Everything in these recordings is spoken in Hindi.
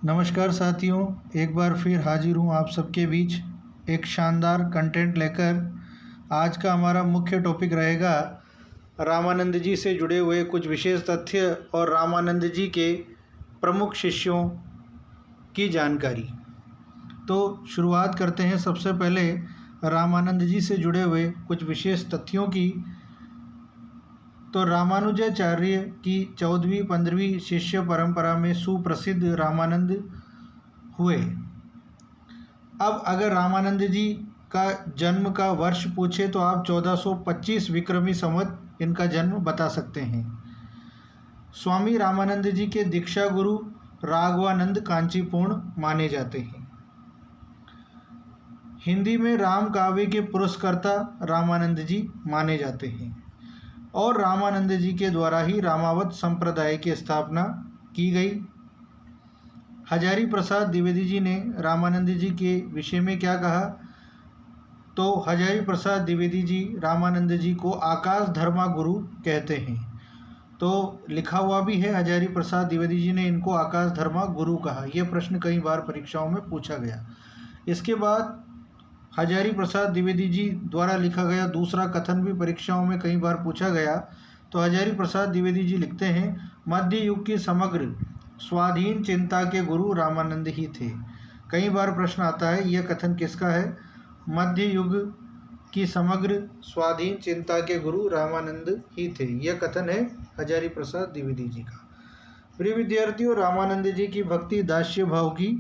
नमस्कार साथियों, एक बार फिर हाजिर हूँ आप सबके बीच एक शानदार कंटेंट लेकर। आज का हमारा मुख्य टॉपिक रहेगा रामानंद जी से जुड़े हुए कुछ विशेष तथ्य और रामानंद जी के प्रमुख शिष्यों की जानकारी। तो शुरुआत करते हैं सबसे पहले रामानंद जी से जुड़े हुए कुछ विशेष तथ्यों की। तो रामानुजाचार्य की 14वीं 15वीं शिष्य परंपरा में सुप्रसिद्ध रामानंद हुए। अब अगर रामानंद जी का जन्म का वर्ष पूछे तो आप 1425 विक्रमी संवत इनका जन्म बता सकते हैं। स्वामी रामानंद जी के दीक्षा गुरु राघवानंद कांचीपूर्ण माने जाते हैं। हिंदी में राम काव्य के पुरस्कर्ता रामानंद जी माने जाते हैं और रामानंद जी के द्वारा ही रामावत संप्रदाय की स्थापना की गई। हजारी प्रसाद द्विवेदी जी ने रामानंद जी के विषय में क्या कहा, तो हजारी प्रसाद द्विवेदी जी रामानंद जी को आकाश धर्मा गुरु कहते हैं। तो लिखा हुआ भी है, हजारी प्रसाद द्विवेदी जी ने इनको आकाश धर्मा गुरु कहा। यह प्रश्न कई बार परीक्षाओं में पूछा गया। इसके बाद हजारी प्रसाद द्विवेदी जी द्वारा लिखा गया दूसरा कथन भी परीक्षाओं में कई बार पूछा गया। तो हजारी प्रसाद द्विवेदी जी लिखते हैं, मध्य युग की समग्र स्वाधीन चिंता के गुरु रामानंद ही थे। कई बार प्रश्न आता है, यह कथन किसका है? मध्य युग की समग्र स्वाधीन चिंता के गुरु रामानंद ही थे। यह कथन है हजारी प्रसाद द्विवेदी जी का। प्रिय विद्यार्थियों, रामानंद जी की भक्ति दास्य भाव की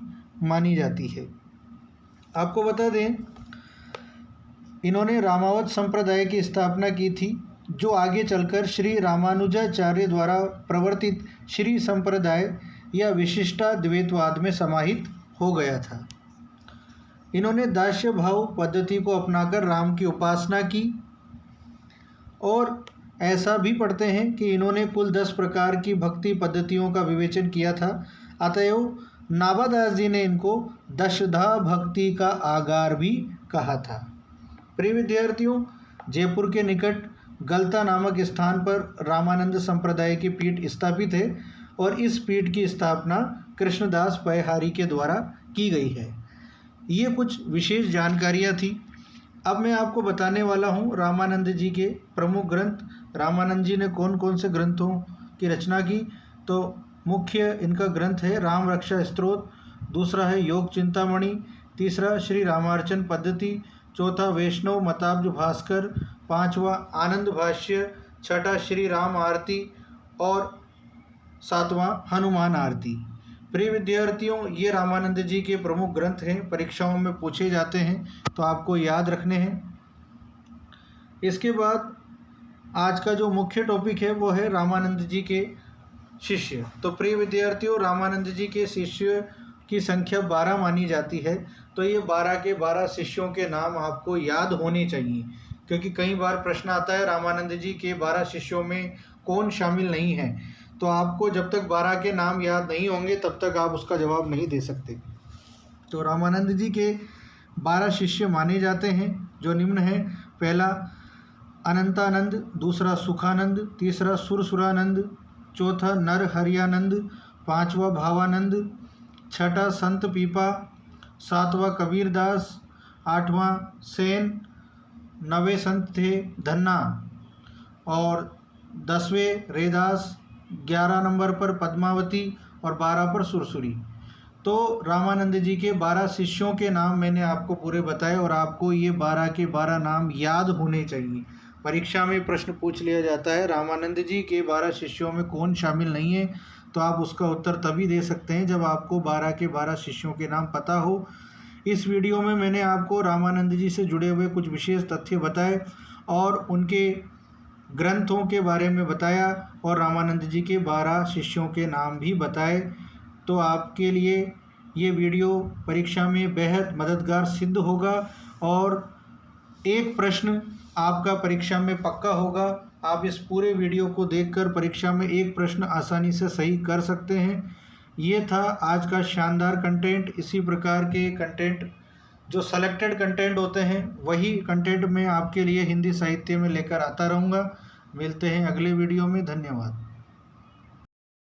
मानी जाती है। आपको बता दें, इन्होंने रामावत संप्रदाय की स्थापना की थी, जो आगे चलकर श्री रामानुजाचार्य द्वारा प्रवर्तित श्री संप्रदाय या विशिष्टाद्वैतवाद में समाहित हो गया था। इन्होंने दास्य भाव पद्धति को अपनाकर राम की उपासना की और ऐसा भी पढ़ते हैं कि इन्होंने कुल 10 प्रकार की भक्ति पद्धतियों का विवेचन किया था। अतएव नाभादास जी ने इनको दशधा भक्ति का आगार भी कहा था। प्रिय विद्यार्थियों, जयपुर के निकट गलता नामक स्थान पर रामानंद संप्रदाय की पीठ स्थापित है और इस पीठ की स्थापना कृष्णदास पैहारी के द्वारा की गई है। ये कुछ विशेष जानकारियाँ थी। अब मैं आपको बताने वाला हूँ रामानंद जी के प्रमुख ग्रंथ। रामानंद जी ने कौन कौन से ग्रंथों की रचना की। तो मुख्य इनका ग्रंथ है राम रक्षा स्तोत्र, दूसरा है योग चिंतामणि, तीसरा श्री रामार्चन पद्धति, चौथा वैष्णव मताब्ज भास्कर, पांचवा आनंद भाष्य, छठा श्री राम आरती और सातवां हनुमान आरती। प्रिय विद्यार्थियों, ये रामानंद जी के प्रमुख ग्रंथ हैं, परीक्षाओं में पूछे जाते हैं, तो आपको याद रखने हैं। इसके बाद आज का जो मुख्य टॉपिक है वो है रामानंद जी के शिष्य। तो प्रिय विद्यार्थियों, रामानंद जी के शिष्य की संख्या 12 मानी जाती है। तो ये 12 के 12 शिष्यों के नाम आपको याद होने चाहिए, क्योंकि कई बार प्रश्न आता है रामानंद जी के 12 शिष्यों में कौन शामिल नहीं है। तो आपको जब तक 12 के नाम याद नहीं होंगे तब तक आप उसका जवाब नहीं दे सकते। तो रामानंद जी के 12 शिष्य माने जाते हैं, जो निम्न है। पहला अनंतानंद, दूसरा सुखानंद, तीसरा सुरसुरानंद, चौथा नर हरियानंद, पांचवा भावानंद, छठा संत पीपा, सातवां कबीरदास, आठवां सेन, 9वें संत थे धन्ना और 10वें रेदास, 11 नंबर पर पद्मावती और 12 पर सुरसुरी। तो रामानंद जी के 12 शिष्यों के नाम मैंने आपको पूरे बताए और आपको ये 12 के 12 नाम याद होने चाहिए। परीक्षा में प्रश्न पूछ लिया जाता है रामानंद जी के 12 शिष्यों में कौन शामिल नहीं है, तो आप उसका उत्तर तभी दे सकते हैं जब आपको 12 के 12 शिष्यों के नाम पता हो। इस वीडियो में मैंने आपको रामानंद जी से जुड़े हुए कुछ विशेष तथ्य बताए और उनके ग्रंथों के बारे में बताया और रामानंद जी के 12 शिष्यों के नाम भी बताए। तो आपके लिए ये वीडियो परीक्षा में बेहद मददगार सिद्ध होगा और एक प्रश्न आपका परीक्षा में पक्का होगा। आप इस पूरे वीडियो को देखकर परीक्षा में एक प्रश्न आसानी से सही कर सकते हैं। ये था आज का शानदार कंटेंट। इसी प्रकार के कंटेंट, जो सेलेक्टेड कंटेंट होते हैं, वही कंटेंट मैं आपके लिए हिंदी साहित्य में लेकर आता रहूँगा। मिलते हैं अगले वीडियो में। धन्यवाद।